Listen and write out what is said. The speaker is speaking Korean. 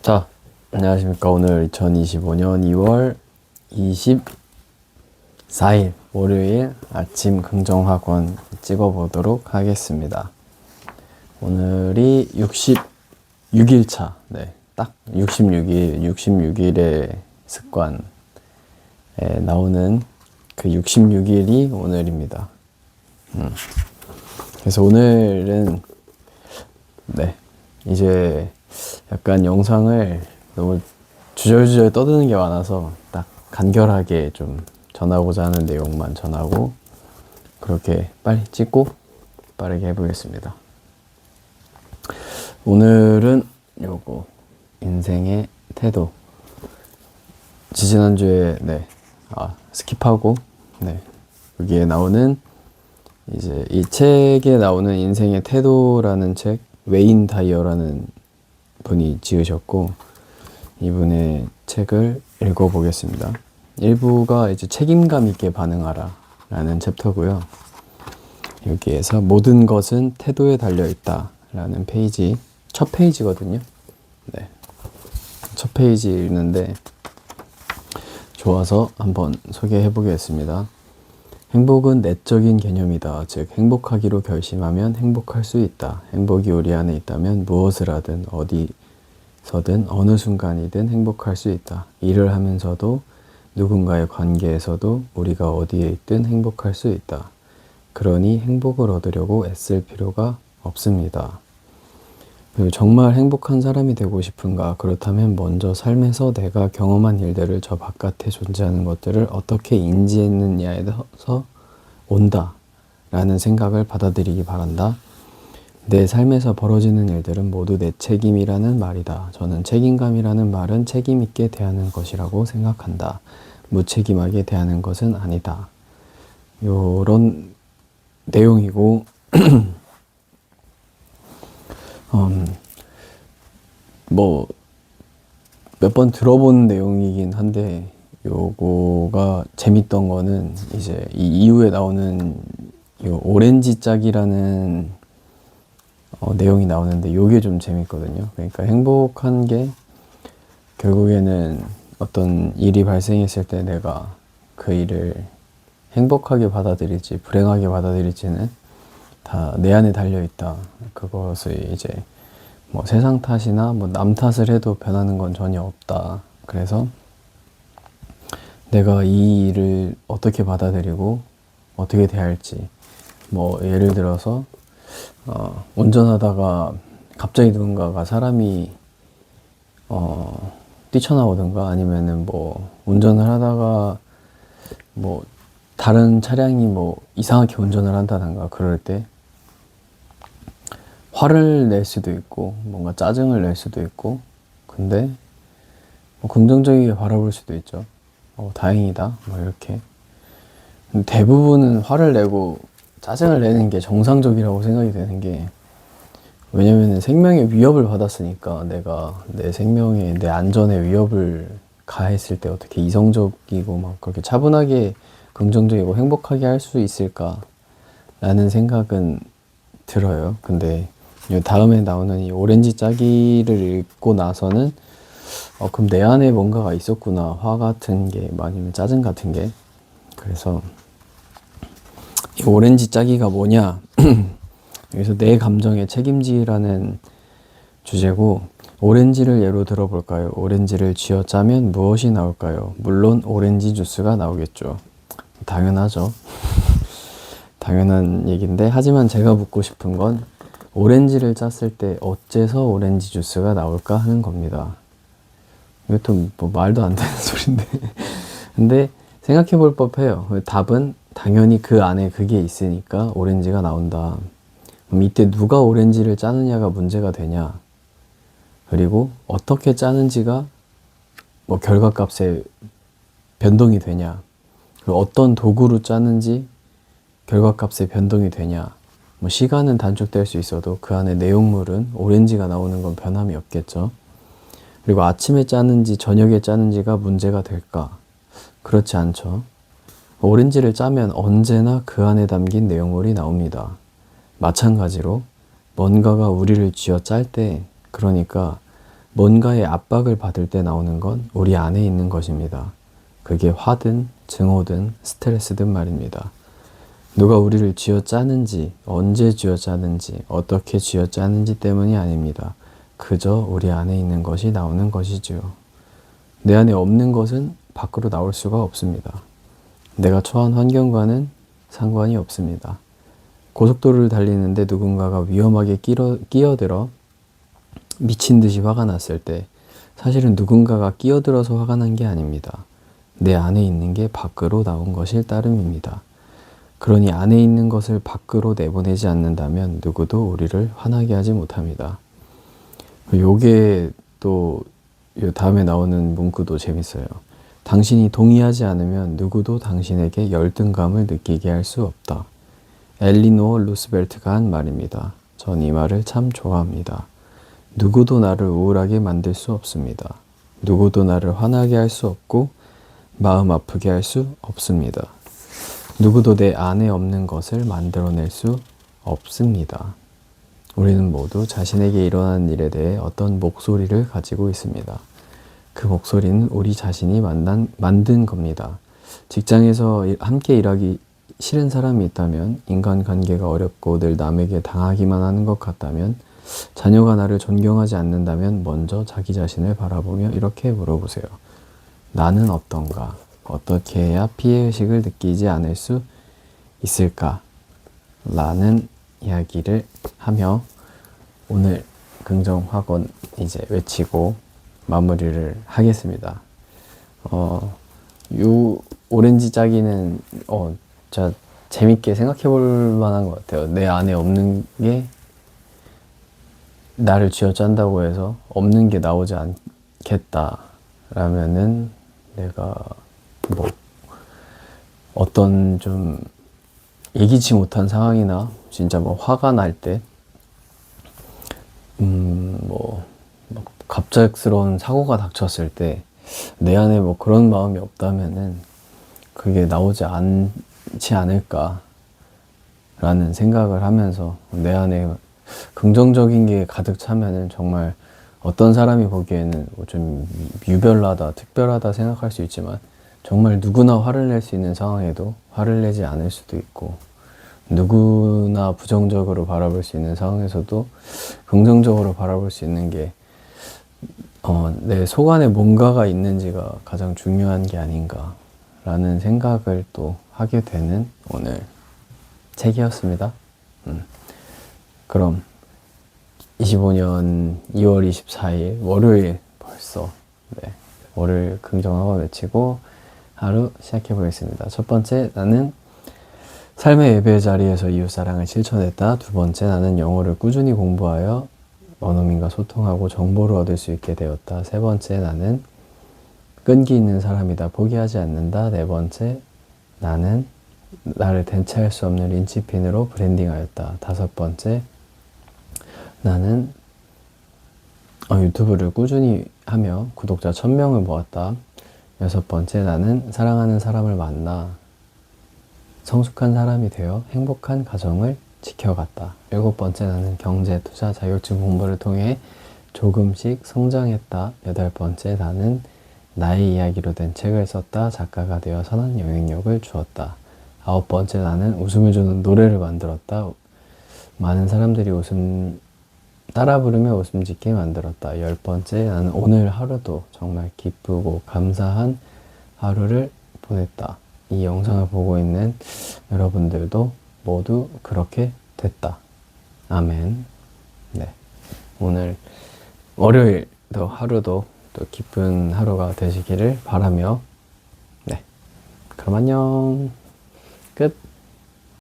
자, 안녕하십니까. 오늘 2025년 2월 24일 월요일 아침 긍정학원 찍어보도록 하겠습니다. 오늘이 66일차, 딱 66일의 습관에 나오는 그 66일이 오늘입니다. 그래서 오늘은, 이제 약간 영상을 너무 주절주절 떠드는 게 많아서 딱 간결하게 좀 전하고자 하는 내용만 전하고 그렇게 빨리 찍고 빠르게 해보겠습니다. 오늘은 요거 인생의 태도 지지난주에 스킵하고 여기에 나오는 이제 이 책에 나오는 인생의 태도라는 책 웨인 다이어라는 분이 지으셨고 이분의 책을 읽어보겠습니다. 1부가 이제 책임감 있게 반응하라 라는 챕터고요. 여기에서 모든 것은 태도에 달려있다 라는 페이지, 첫 페이지거든요. 첫 페이지 읽는데 좋아서 한번 소개해 보겠습니다. 행복은 내적인 개념이다. 즉 행복하기로 결심하면 행복할 수 있다. 행복이 우리 안에 있다면 무엇을 하든 어디서든 어느 순간이든 행복할 수 있다. 일을 하면서도 누군가의 관계에서도 우리가 어디에 있든 행복할 수 있다. 그러니 행복을 얻으려고 애쓸 필요가 없습니다. 정말 행복한 사람이 되고 싶은가? 그렇다면 먼저 삶에서 내가 경험한 일들을 저 바깥에 존재하는 것들을 어떻게 인지했느냐에서 온다 라는 생각을 받아들이기 바란다. 내 삶에서 벌어지는 일들은 모두 내 책임이라는 말이다. 저는 책임감이라는 말은 책임 있게 대하는 것이라고 생각한다. 무책임하게 대하는 것은 아니다. 요런 내용이고 몇 번 들어본 내용이긴 한데 요거가 재밌던 거는 이제 이 이후에 나오는 요 오렌지 짝이라는 내용이 나오는데 요게 좀 재밌거든요. 그러니까 행복한 게 결국에는 어떤 일이 발생했을 때 내가 그 일을 행복하게 받아들일지 불행하게 받아들일지는 다 내 안에 달려있다. 그것을 이제 뭐 세상 탓이나 뭐 남 탓을 해도 변하는 건 전혀 없다. 그래서 내가 이 일을 어떻게 받아들이고 어떻게 대할지, 뭐 예를 들어서 운전하다가 갑자기 누군가가 사람이 뛰쳐나오든가 아니면은 뭐 운전을 하다가 뭐 다른 차량이 뭐 이상하게 운전을 한다든가 그럴 때 화를 낼 수도 있고 뭔가 짜증을 낼 수도 있고 근데 뭐 긍정적이게 바라볼 수도 있죠. 다행이다 뭐 이렇게. 대부분은 화를 내고 짜증을 내는 게 정상적이라고 생각이 되는 게, 왜냐면 생명의 위협을 받았으니까 내가 내 생명에 내 안전에 위협을 가했을 때 어떻게 이성적이고 막 그렇게 차분하게 긍정적이고 행복하게 할 수 있을까 라는 생각은 들어요. 근데 다음에 나오는 이 오렌지 짜기를 읽고 나서는 그럼 내 안에 뭔가가 있었구나. 화 같은 게 아니면 짜증 같은 게. 그래서 이 오렌지 짜기가 뭐냐 여기서 내 감정에 책임지라는 주제고, 오렌지를 예로 들어볼까요? 오렌지를 쥐어짜면 무엇이 나올까요? 물론 오렌지 주스가 나오겠죠. 당연하죠. 당연한 얘기인데, 하지만 제가 묻고 싶은 건 오렌지를 짰을 때 어째서 오렌지 주스가 나올까 하는 겁니다. 이것도 뭐 말도 안 되는 소린데 근데 생각해 볼 법해요. 답은 당연히 그 안에 그게 있으니까 오렌지가 나온다. 그럼 이때 누가 오렌지를 짜느냐가 문제가 되냐, 그리고 어떻게 짜는지가 뭐 결과값에 변동이 되냐, 그리고 어떤 도구로 짜는지 결과값에 변동이 되냐. 뭐 시간은 단축될 수 있어도 그 안에 내용물은 오렌지가 나오는 건 변함이 없겠죠. 그리고 아침에 짜는지 저녁에 짜는지가 문제가 될까? 그렇지 않죠. 오렌지를 짜면 언제나 그 안에 담긴 내용물이 나옵니다. 마찬가지로 뭔가가 우리를 쥐어짤 때, 그러니까 뭔가의 압박을 받을 때 나오는 건 우리 안에 있는 것입니다. 그게 화든 증오든 스트레스든 말입니다. 누가 우리를 쥐어짜는지, 언제 쥐어짜는지, 어떻게 쥐어짜는지 때문이 아닙니다. 그저 우리 안에 있는 것이 나오는 것이지요. 내 안에 없는 것은 밖으로 나올 수가 없습니다. 내가 처한 환경과는 상관이 없습니다. 고속도로를 달리는데 누군가가 위험하게 끼어들어 미친 듯이 화가 났을 때 사실은 누군가가 끼어들어서 화가 난 게 아닙니다. 내 안에 있는 게 밖으로 나온 것일 따름입니다. 그러니 안에 있는 것을 밖으로 내보내지 않는다면 누구도 우리를 화나게 하지 못합니다. 요게 또 다음에 나오는 문구도 재밌어요. 당신이 동의하지 않으면 누구도 당신에게 열등감을 느끼게 할 수 없다. 엘리노어 루스벨트가 한 말입니다. 전 이 말을 참 좋아합니다. 누구도 나를 우울하게 만들 수 없습니다. 누구도 나를 화나게 할 수 없고 마음 아프게 할 수 없습니다. 누구도 내 안에 없는 것을 만들어낼 수 없습니다. 우리는 모두 자신에게 일어난 일에 대해 어떤 목소리를 가지고 있습니다. 그 목소리는 우리 자신이 만든 겁니다. 직장에서 함께 일하기 싫은 사람이 있다면, 인간관계가 어렵고 늘 남에게 당하기만 하는 것 같다면, 자녀가 나를 존경하지 않는다면 먼저 자기 자신을 바라보며 이렇게 물어보세요. 나는 어떤가? 어떻게 해야 피해의식을 느끼지 않을 수 있을까? 라는 이야기를 하며 오늘 긍정학원 이제 외치고 마무리를 하겠습니다. 요 오렌지 짜기는 진짜 재밌게 생각해 볼 만한 것 같아요. 내 안에 없는 게 나를 쥐어짠다고 해서 없는 게 나오지 않겠다 라면은 내가 뭐 어떤 좀 예기치 못한 상황이나 진짜 뭐 화가 날 때 뭐 갑작스러운 사고가 닥쳤을 때 내 안에 뭐 그런 마음이 없다면은 그게 나오지 않지 않을까 라는 생각을 하면서 내 안에 긍정적인 게 가득 차면은 정말 어떤 사람이 보기에는 좀 유별나다, 특별하다 생각할 수 있지만 정말 누구나 화를 낼 수 있는 상황에도 화를 내지 않을 수도 있고 누구나 부정적으로 바라볼 수 있는 상황에서도 긍정적으로 바라볼 수 있는 게 내 속 안에 뭔가가 있는지가 가장 중요한 게 아닌가 라는 생각을 또 하게 되는 오늘 책이었습니다. 그럼 25년 2월 24일 월요일 벌써 월요일 긍정하고 외치고 하루 시작해 보겠습니다. 첫 번째, 나는 삶의 예배의 자리에서 이웃사랑을 실천했다. 두 번째, 나는 영어를 꾸준히 공부하여 원어민과 소통하고 정보를 얻을 수 있게 되었다. 세 번째, 나는 끈기 있는 사람이다. 포기하지 않는다. 네 번째, 나는 나를 대체할 수 없는 린치핀으로 브랜딩하였다. 다섯 번째, 나는 유튜브를 꾸준히 하며 구독자 1000명을 모았다. 여섯 번째, 나는 사랑하는 사람을 만나 성숙한 사람이 되어 행복한 가정을 지켜갔다. 일곱 번째, 나는 경제, 투자, 자격증 공부를 통해 조금씩 성장했다. 여덟 번째, 나는 나의 이야기로 된 책을 썼다. 작가가 되어 선한 영향력을 주었다. 아홉 번째, 나는 웃음을 주는 노래를 만들었다. 많은 사람들이 따라 부르며 웃음 짓게 만들었다. 열 번째, 나는 오늘 하루도 정말 기쁘고 감사한 하루를 보냈다. 이 영상을 보고 있는 여러분들도 모두 그렇게 됐다. 아멘. 오늘 월요일도 하루도 또 기쁜 하루가 되시기를 바라며 그럼 안녕. 끝.